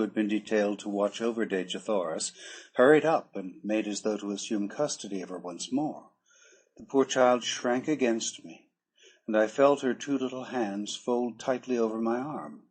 who had been detailed to watch over Dejathoris, hurried up and made as though to assume custody of her once more. The poor child shrank against me, and I felt her 2 little hands fold tightly over my arm.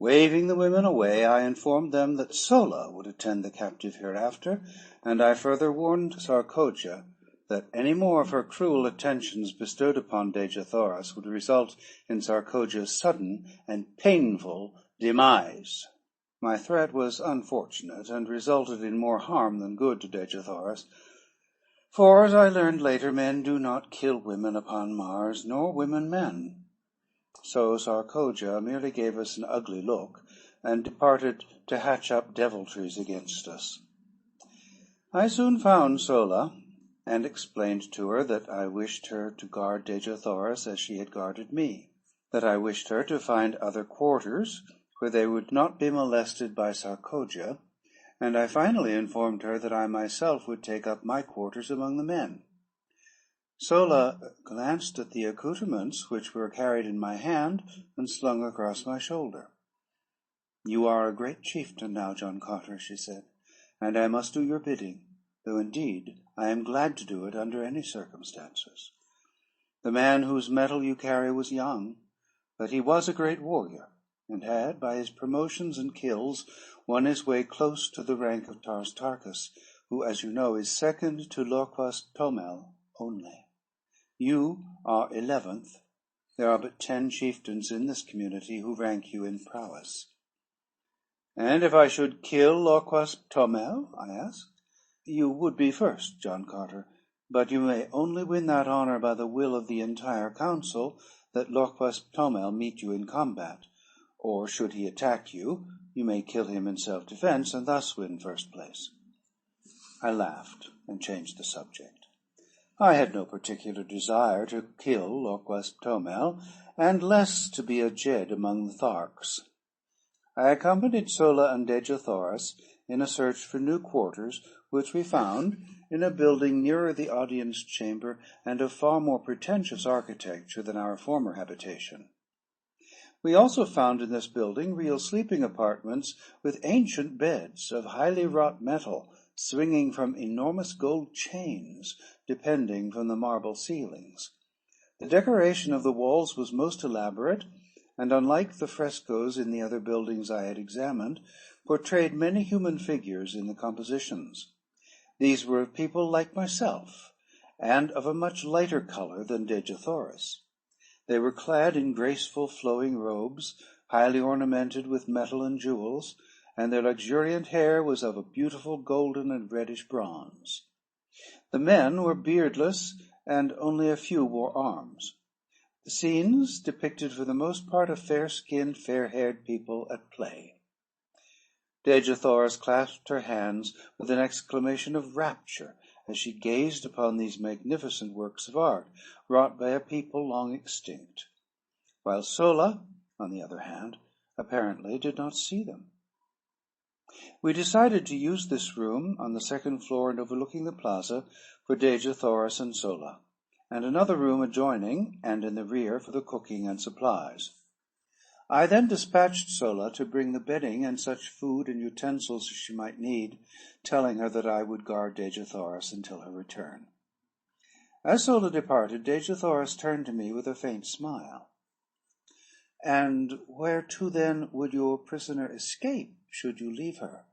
Waving the women away, I informed them that Sola would attend the captive hereafter, and I further warned Sarkoja that any more of her cruel attentions bestowed upon Dejathoris would result in Sarkoja's sudden and painful demise. My threat was unfortunate, and resulted in more harm than good to Dejathoris, for, as I learned later, men do not kill women upon Mars, nor women men. So Sarkoja merely gave us an ugly look, and departed to hatch up deviltries against us. I soon found Sola, and explained to her that I wished her to guard Dejathoris as she had guarded me, that I wished her to find other quarters where they would not be molested by Sarkoja, and I finally informed her that I myself would take up my quarters among the men. Sola glanced at the accoutrements which were carried in my hand and slung across my shoulder. "You are a great chieftain now, John Carter," she said, "and I must do your bidding, though indeed I am glad to do it under any circumstances. The man whose metal you carry was young, but he was a great warrior, and had, by his promotions and kills, won his way close to the rank of Tars Tarkas, who, as you know, is second to Lorquas Tomel only. You are 11th. There are but 10 chieftains in this community who rank you in prowess." "And if I should kill Lorquas Tomel?" I asked. "You would be first, John Carter, but you may only win that honor by the will of the entire council that Lorquas Tomel meet you in combat, or should he attack you, you may kill him in self-defense, and thus win first place." I laughed, and changed the subject. I had no particular desire to kill Lorquas Tomel, and less to be a Jed among the Tharks. I accompanied Sola and Dejathoris in a search for new quarters, which we found in a building nearer the audience chamber, and of far more pretentious architecture than our former habitation. We also found in this building real sleeping apartments, with ancient beds of highly wrought metal, swinging from enormous gold chains, depending from the marble ceilings. The decoration of the walls was most elaborate, and, unlike the frescoes in the other buildings I had examined, portrayed many human figures in the compositions. These were of people like myself, and of a much lighter color than Dejathoris. They were clad in graceful flowing robes, highly ornamented with metal and jewels, and their luxuriant hair was of a beautiful golden and reddish bronze. The men were beardless, and only a few wore arms. The scenes depicted for the most part a fair-skinned, fair-haired people at play. Dejathoris clasped her hands with an exclamation of rapture as she gazed upon these magnificent works of art, wrought by a people long extinct, while Sola, on the other hand, apparently did not see them. We decided to use this room on the 2nd floor and overlooking the plaza for Dejathoris and Sola, and another room adjoining and in the rear for the cooking and supplies. I then dispatched Sola to bring the bedding and such food and utensils as she might need, telling her that I would guard Dejathoris until her return. As Sola departed, Dejathoris turned to me with a faint smile. "And where to then would your prisoner escape, should you leave her,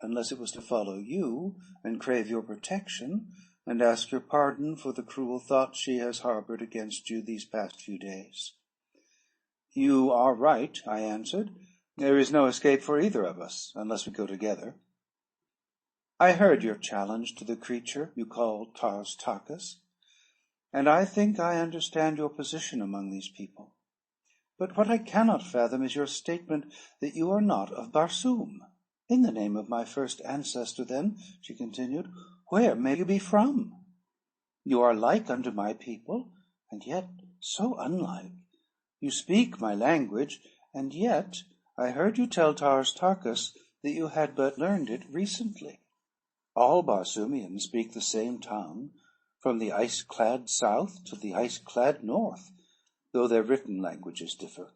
unless it was to follow you, and crave your protection, and ask your pardon for the cruel thoughts she has harbored against you these past few days?" "You are right," I answered. "There is no escape for either of us, unless we go together. I heard your challenge to the creature you call Tars Tarkas, and I think I understand your position among these people. But what I cannot fathom is your statement that you are not of Barsoom. In the name of my first ancestor, then," she continued, "where may you be from? You are like unto my people, and yet so unlike. You speak my language, and yet I heard you tell Tars Tarkas that you had but learned it recently. All Barsoomians speak the same tongue, from the ice-clad south to the ice-clad north, though their written languages differ.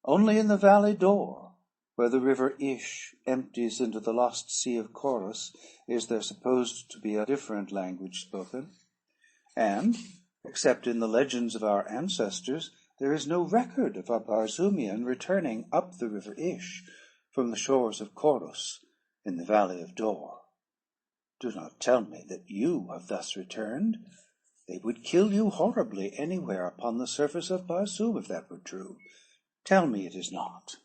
Only in the valley door Where the river Ish empties into the lost sea of Chorus, is there supposed to be a different language spoken? And, except in the legends of our ancestors, there is no record of a Barzoomian returning up the river Ish from the shores of Chorus in the valley of Dor. Do not tell me that you have thus returned. They would kill you horribly anywhere upon the surface of Barsoom if that were true. Tell me it is not."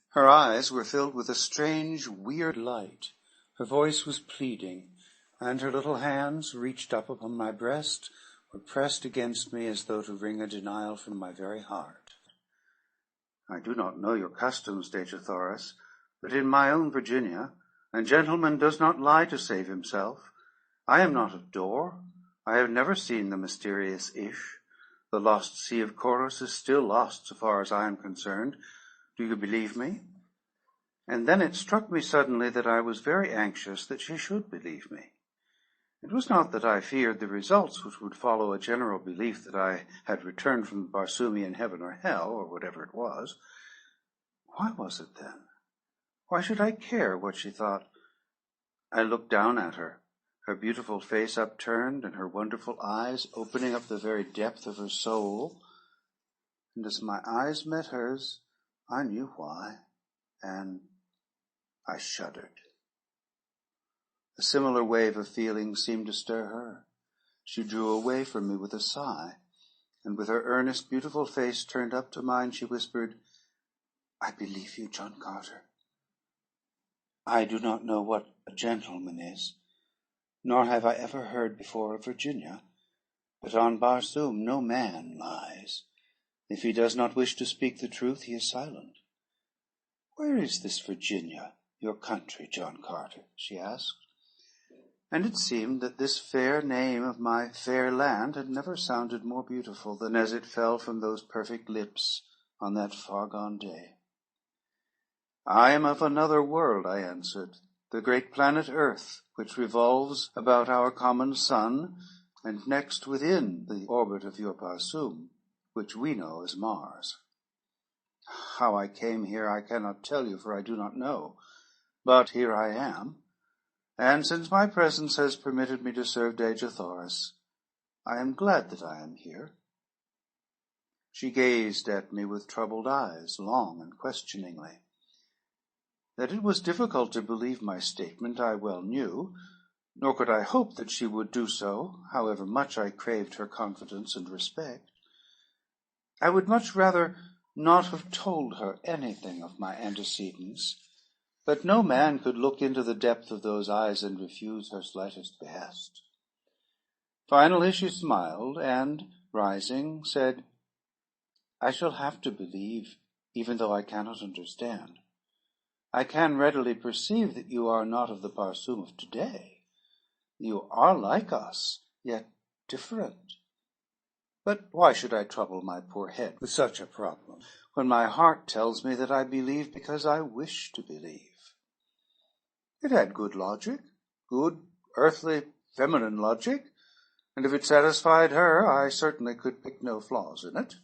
Her eyes were filled with a strange, weird light. Her voice was pleading, and her little hands, reached up upon my breast, were pressed against me as though to wring a denial from my very heart. "I do not know your customs, Dejathoras, but in my own Virginia, a gentleman does not lie to save himself. I am not of Dor. I have never seen the mysterious Ish. The lost sea of Chorus is still lost so far as I am concerned. Do you believe me?" And then it struck me suddenly that I was very anxious that she should believe me. It was not that I feared the results which would follow a general belief that I had returned from the Barsoomian heaven or hell, or whatever it was. Why was it then? Why should I care what she thought? I looked down at her, her beautiful face upturned, and her wonderful eyes opening up the very depth of her soul. And as my eyes met hers, I knew why, and I shuddered. A similar wave of feeling seemed to stir her. She drew away from me with a sigh, and with her earnest, beautiful face turned up to mine, she whispered, "I believe you, John Carter. I do not know what a gentleman is, nor have I ever heard before of Virginia, but on Barsoom no man lies. If he does not wish to speak the truth, he is silent. Where is this Virginia, your country, John Carter?" she asked. And it seemed that this fair name of my fair land had never sounded more beautiful than as it fell from those perfect lips on that far-gone day. "I am of another world," I answered, "the great planet Earth, which revolves about our common sun, and next within the orbit of your Barsoom, which we know as Mars. How I came here I cannot tell you, for I do not know, but here I am. And since my presence has permitted me to serve Dejathoras, I am glad that I am here." She gazed at me with troubled eyes, long and questioningly. That it was difficult to believe my statement I well knew, nor could I hope that she would do so, however much I craved her confidence and respect. I would much rather not have told her anything of my antecedents, but no man could look into the depth of those eyes and refuse her slightest behest. Finally she smiled, and, rising, said, "I shall have to believe, even though I cannot understand. I can readily perceive that you are not of the Barsoom of today. You are like us, yet different. But why should I trouble my poor head with such a problem, when my heart tells me that I believe because I wish to believe?" It had good logic, good, earthly, feminine logic, and if it satisfied her, I certainly could pick no flaws in it.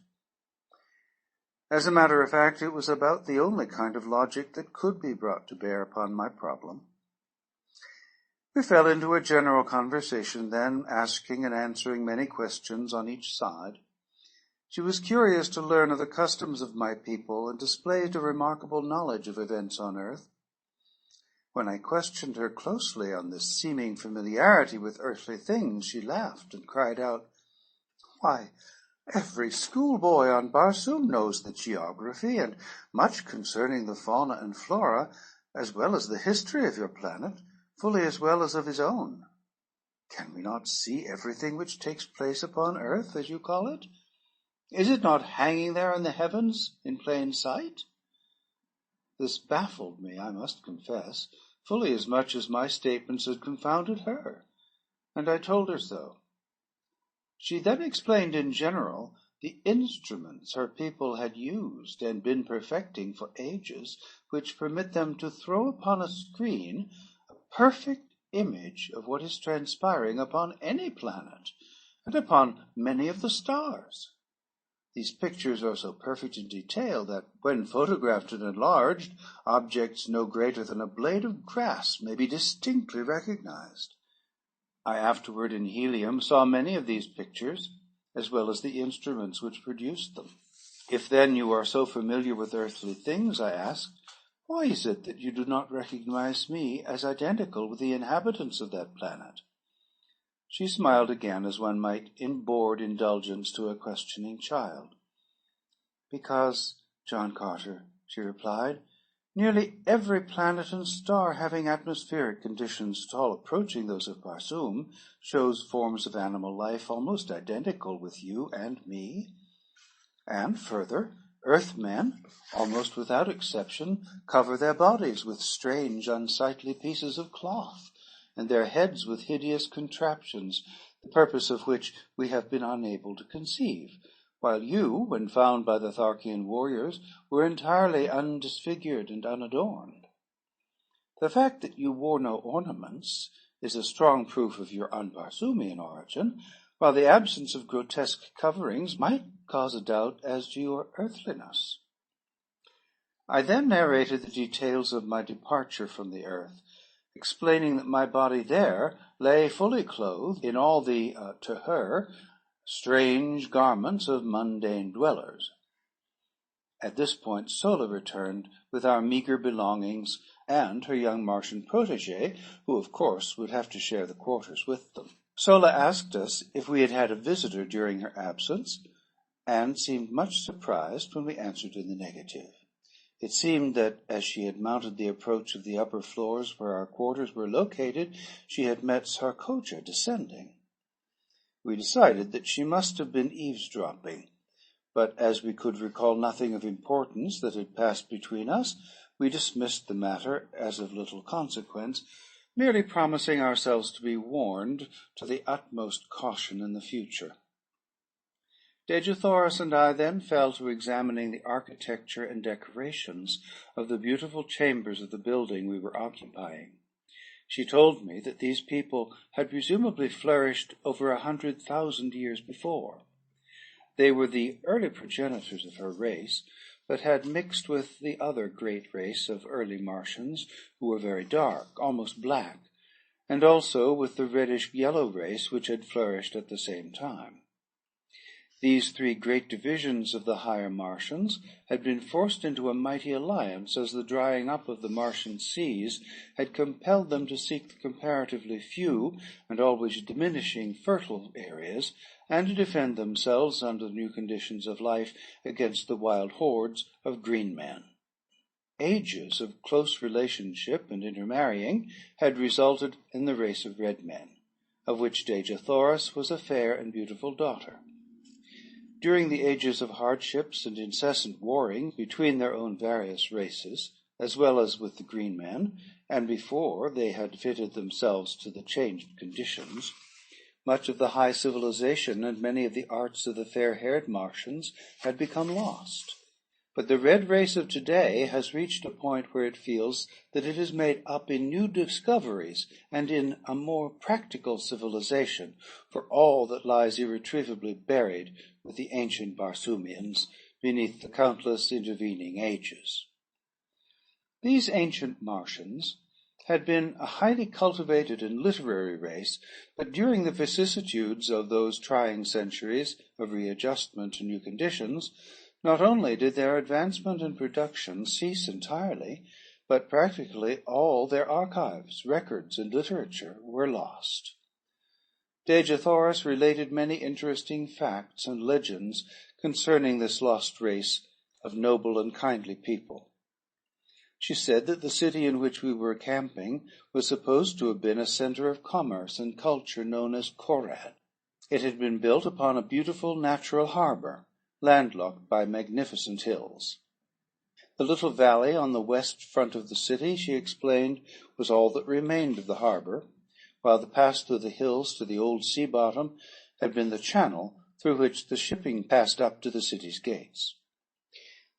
As a matter of fact, it was about the only kind of logic that could be brought to bear upon my problem. We fell into a general conversation then, asking and answering many questions on each side. She was curious to learn of the customs of my people, and displayed a remarkable knowledge of events on earth. When I questioned her closely on this seeming familiarity with earthly things, she laughed and cried out, "Why, every schoolboy on Barsoom knows the geography, and much concerning the fauna and flora, as well as the history of your planet, fully as well as of his own. Can we not see everything which takes place upon earth, as you call it? Is it not hanging there in the heavens in plain sight?" This baffled me, I must confess, fully as much as my statements had confounded her, and I told her so. She then explained in general the instruments her people had used and been perfecting for ages, which permit them to throw upon a screen a perfect image of what is transpiring upon any planet, and upon many of the stars. These pictures are so perfect in detail that, when photographed and enlarged, objects no greater than a blade of grass may be distinctly recognized. I afterward in Helium saw many of these pictures, as well as the instruments which produced them. If then you are so familiar with earthly things, I asked, why is it that you do not recognize me as identical with the inhabitants of that planet? She smiled again, as one might in bored indulgence to a questioning child. Because, John Carter, she replied, nearly every planet and star having atmospheric conditions at all approaching those of Barsoom shows forms of animal life almost identical with you and me. And further, Earthmen, almost without exception, cover their bodies with strange, unsightly pieces of cloth, and their heads with hideous contraptions, the purpose of which we have been unable to conceive, while you, when found by the Tharkian warriors, were entirely undisfigured and unadorned. The fact that you wore no ornaments is a strong proof of your un-Barsoomian origin, while the absence of grotesque coverings might cause a doubt as to your earthliness. I then narrated the details of my departure from the earth, explaining that my body there lay fully clothed in all the, to her, strange garments of mundane dwellers. At this point Sola returned with our meager belongings and her young Martian protege, who of course would have to share the quarters with them. Sola asked us if we had had a visitor during her absence, and seemed much surprised when we answered in the negative. It seemed that, as she had mounted the approach of the upper floors where our quarters were located, she had met Sarkoja descending. We decided that she must have been eavesdropping, but as we could recall nothing of importance that had passed between us, we dismissed the matter as of little consequence, merely promising ourselves to be warned to the utmost caution in the future. Dejathoras and I then fell to examining the architecture and decorations of the beautiful chambers of the building we were occupying. She told me that these people had presumably flourished over 100,000 years before. They were the early progenitors of her race, but had mixed with the other great race of early Martians, who were very dark, almost black, and also with the reddish-yellow race which had flourished at the same time. These three great divisions of the higher Martians had been forced into a mighty alliance, as the drying up of the Martian seas had compelled them to seek the comparatively few and always diminishing fertile areas, and to defend themselves under the new conditions of life against the wild hordes of green men. Ages of close relationship and intermarrying had resulted in the race of red men, of which Dejathoras was a fair and beautiful daughter. During the ages of hardships and incessant warring between their own various races, as well as with the green men, and before they had fitted themselves to the changed conditions, much of the high civilization and many of the arts of the fair-haired Martians had become lost. But the red race of today has reached a point where it feels that it is made up in new discoveries and in a more practical civilization for all that lies irretrievably buried with the ancient Barsoomians beneath the countless intervening ages. These ancient Martians had been a highly cultivated and literary race, but during the vicissitudes of those trying centuries of readjustment to new conditions, not only did their advancement and production cease entirely, but practically all their archives, records, and literature were lost. Dejathoras related many interesting facts and legends concerning this lost race of noble and kindly people. She said that the city in which we were camping was supposed to have been a center of commerce and culture known as Korad. It had been built upon a beautiful natural harbor, landlocked by magnificent hills. The little valley on the west front of the city, she explained, was all that remained of the harbor, while the pass through the hills to the old sea bottom had been the channel through which the shipping passed up to the city's gates.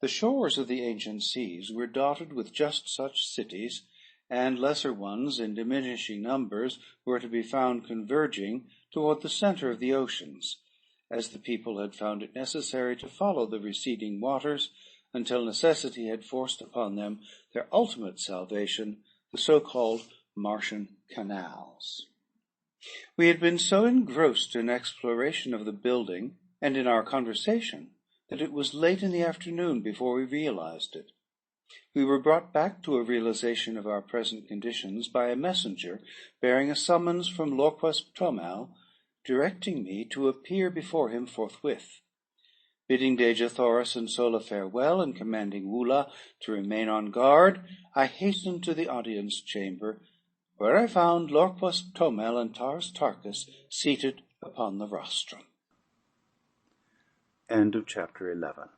The shores of the ancient seas were dotted with just such cities, and lesser ones in diminishing numbers were to be found converging toward the center of the oceans, as the people had found it necessary to follow the receding waters until necessity had forced upon them their ultimate salvation, the so-called Martian canals. We had been so engrossed in exploration of the building and in our conversation that it was late in the afternoon before we realized it. We were brought back to a realization of our present conditions by a messenger bearing a summons from Lorquas Ptomal, directing me to appear before him forthwith. Bidding Dejathoras and Sola farewell, and commanding Wula to remain on guard, I hastened to the audience chamber, where I found Lorquas Ptomal and Tars Tarkas seated upon the rostrum. End of chapter 11.